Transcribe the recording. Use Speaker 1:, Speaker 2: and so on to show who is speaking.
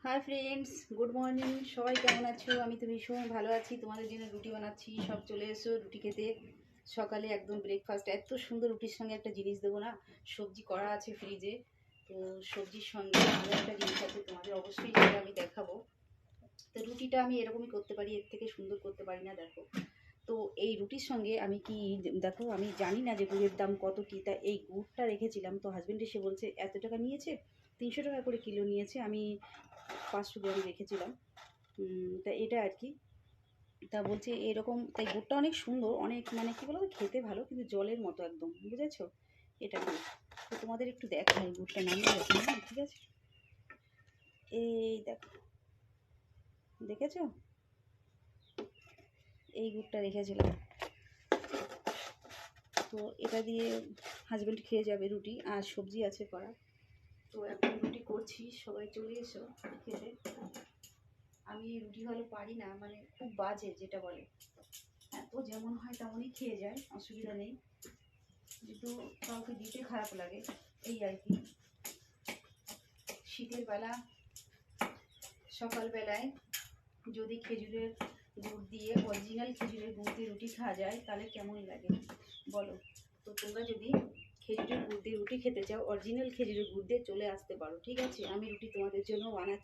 Speaker 1: Hi friends, good morning. সবাই কেমন আছো? আমি তো ভীষণ ভালো আছি। তোমাদের জন্য রুটি বানাচ্ছি, সব চলে এসো রুটি খেতে। সকালে একদম ব্রেকফাস্ট। এত সুন্দর রুটির সঙ্গে একটা জিনিস দেবো না, সবজি করা আছে ফ্রিজে। তো সবজির সঙ্গে আরও একটা জিনিস আছে, তোমাদের অবশ্যই সেটা আমি দেখাবো। তো রুটিটা আমি এরকমই করতে পারি, এর থেকে সুন্দর করতে পারি না। দেখো, তো এই রুটির সঙ্গে আমি কি, দেখো আমি জানি না যে গুড়ের দাম কত কী, তা এই গুড়টা রেখেছিলাম। তো হাজব্যান্ড এসে বলছে এত টাকা নিয়েছে, 300 টাকা করে কিলো নিয়েছে। আমি 500 গ্রাম রেখেছিলাম। তা এটা আর কি। তা বলছে এরকম, তাই গুড়টা অনেক সুন্দর, অনেক মানে কী বলবো, খেতে ভালো, কিন্তু জলের মতো একদম, বুঝেছো? এটা গুড়। তো তোমাদের একটু দেখাই, গুড়টা নামিয়ে রাখি, হ্যাঁ ঠিক আছে। এই দেখো, দেখেছো? এই গুড়টা রেখেছিলাম। তো এটা দিয়ে হাজব্যান্ড খেয়ে যাবে রুটি, আর সবজি আছে করা। তো এখন রুটি করছি, সবাই চলে এসো খেতে। আমি রুটি ভালো পারি না, মানে খুব বাজে যেটা বলে, তো যেমন হয় তেমনই খেয়ে যায়, অসুবিধা নেই, কিন্তু কাউকে দিতে খারাপ লাগে, এই আর কি। শীতের বেলা সকালবেলায় যদি খেজুরের গুড় দিয়ে, অরিজিনাল খেজুরের গুড় দিয়ে রুটি খাওয়া যায়, তাহলে কেমন লাগে বলো? তো তোমরা যদি খেজুরের গুড় দিয়ে রুটি খেতে চাও, অরিজিনাল খেজুরের গুড় দিয়ে চলে আসতে পারো, ঠিক আছে? আমি রুটি তোমাদের জন্য বানাচ্ছি।